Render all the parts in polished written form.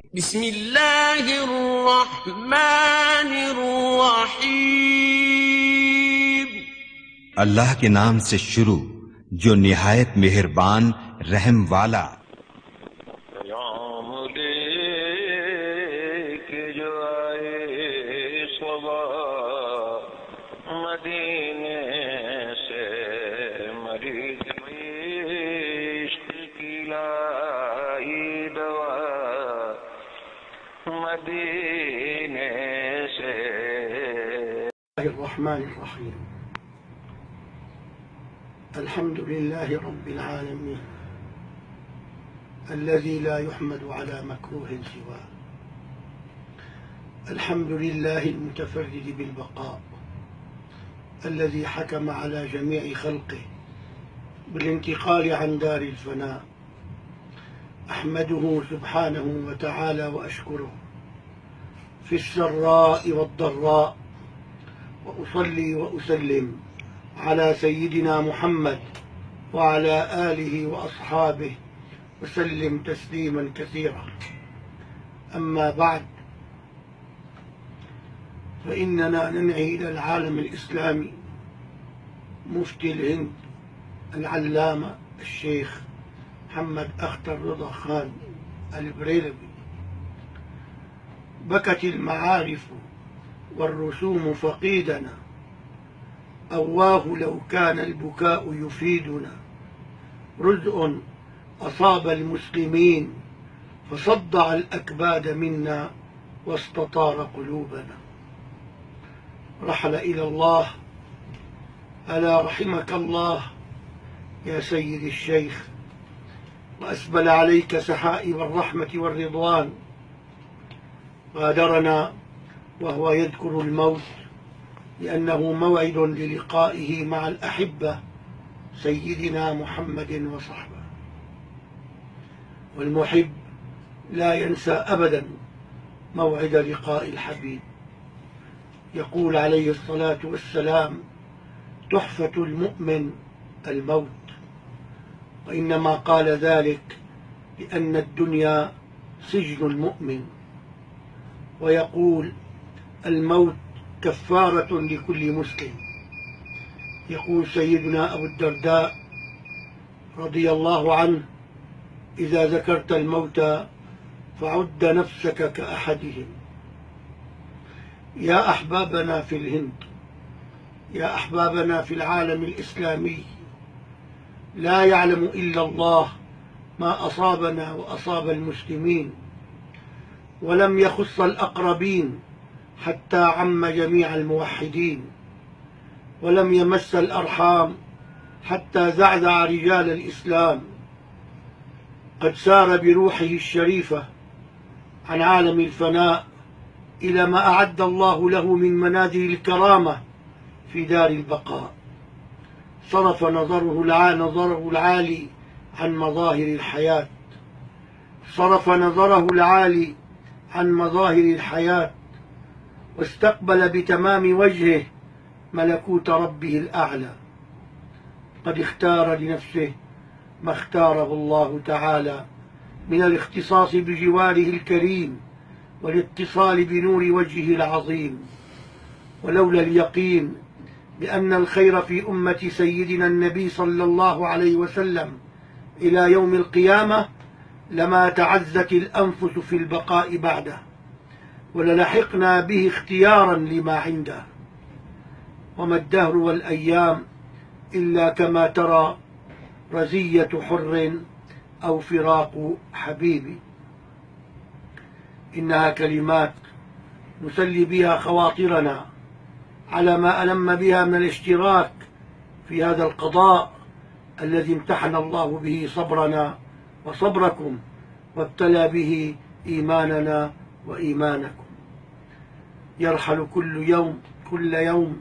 بسم الله الرحمن الرحیم. अल्लाह के नाम से शुरू जो निहायत मेहरबान रहम वाला। जो आए सुबह मदीने से मरीज इश्क की लाई दवा मदीने से। الرحمن الرحيم. الحمد لله رب العالمين الذي لا يحمد على مكروه سواه. الحمد لله المتفرد بالبقاء الذي حكم على جميع خلقه بالانتقال عن دار الفناء. أحمده سبحانه وتعالى وأشكره في السراء والضراء، وأصلي وأسلم على سيدنا محمد وعلى آله وأصحابه وسلم تسليما كثيرا. أما بعد، فإننا ننعي إلى العالم الإسلامي مفتي الهند العلامة الشيخ محمد أختر رضا خان البريلوي. بكت المعارف والرسوم فقيدنا، أواه لو كان البكاء يفيدنا. رزء أصاب المسلمين فصدع الأكباد منا واستطار قلوبنا. رحل إلى الله، ألا رحمك الله يا سيد الشيخ، وأسبل عليك سحائب الرحمة والرضوان. غادرنا وهو يذكر الموت لأنه موعد للقائه مع الأحبة سيدنا محمد وصحبه. والمحب لا ينسى أبدا موعد لقاء الحبيب. يقول عليه الصلاة والسلام: تحفة المؤمن الموت. وإنما قال ذلك لأن الدنيا سجن المؤمن. ويقول: الموت كفارة لكل مسلم. يقول سيدنا أبو الدرداء رضي الله عنه: إذا ذكرت الموت فعد نفسك كأحدهم. يا أحبابنا في الهند، يا أحبابنا في العالم الإسلامي، لا يعلم إلا الله ما أصابنا وأصاب المسلمين، ولم يخص الأقربين حتى عم جميع الموحدين، ولم يمس الأرحام حتى زعزع رجال الإسلام. قد سار بروحه الشريفة عن عالم الفناء إلى ما أعد الله له من منازل الكرامة في دار البقاء. صرف نظره العالي عن مظاهر الحياة، صرف نظره العالي عن مظاهر الحياة، واستقبل بتمام وجهه ملكوت ربه الأعلى. قد اختار لنفسه ما اختاره الله تعالى من الاختصاص بجواره الكريم والاتصال بنور وجهه العظيم. ولولا اليقين بأن الخير في أمة سيدنا النبي صلى الله عليه وسلم إلى يوم القيامة لما تعزت الأنفس في البقاء بعده، وللحقنا به اختيارا لما عنده. وما الدهر والأيام إلا كما ترى، رزية حر أو فراق حبيب. إنها كلمات نسلي بها خواطرنا على ما ألم بها من الاشتراك في هذا القضاء الذي امتحن الله به صبرنا وصبركم، وابتلى به إيماننا وإيمانكم. يرحل كل يوم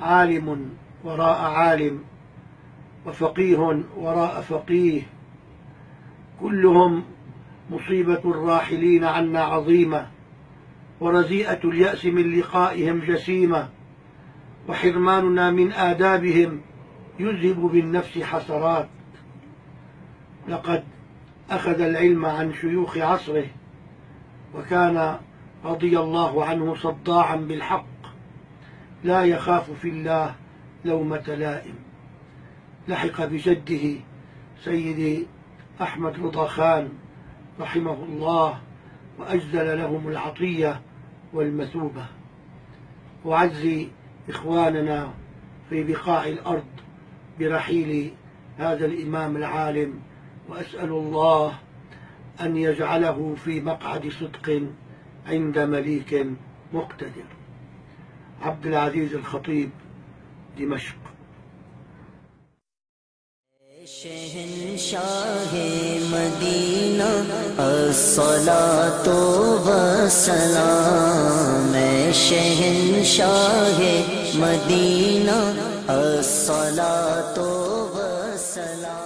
عالم وراء عالم، وفقيه وراء فقيه، كلهم مصيبة الراحلين عنا عظيمة، ورزيئة اليأس من لقائهم جسيمة، وحرماننا من آدابهم يذهب بالنفس حسرات. لقد أخذ العلم عن شيوخ عصره وكان رضي الله عنه صداعا بالحق لا يخاف في الله لومة لائم. لحق بجده سيدي أحمد رضا خان رحمه الله وأجزل لهم العطية والمثوبة. وعزي إخواننا في بقاع الأرض برحيل هذا الإمام العالم، وأسأل الله أن يجعله في مقعد صدق عند مليك مقتدر. عبد العزيز الخطيب، دمشق. शहंशाह मदीना अस्सलातु वस्सलाम, शहंशाह मदीना अस्सलातु वस्सलाम।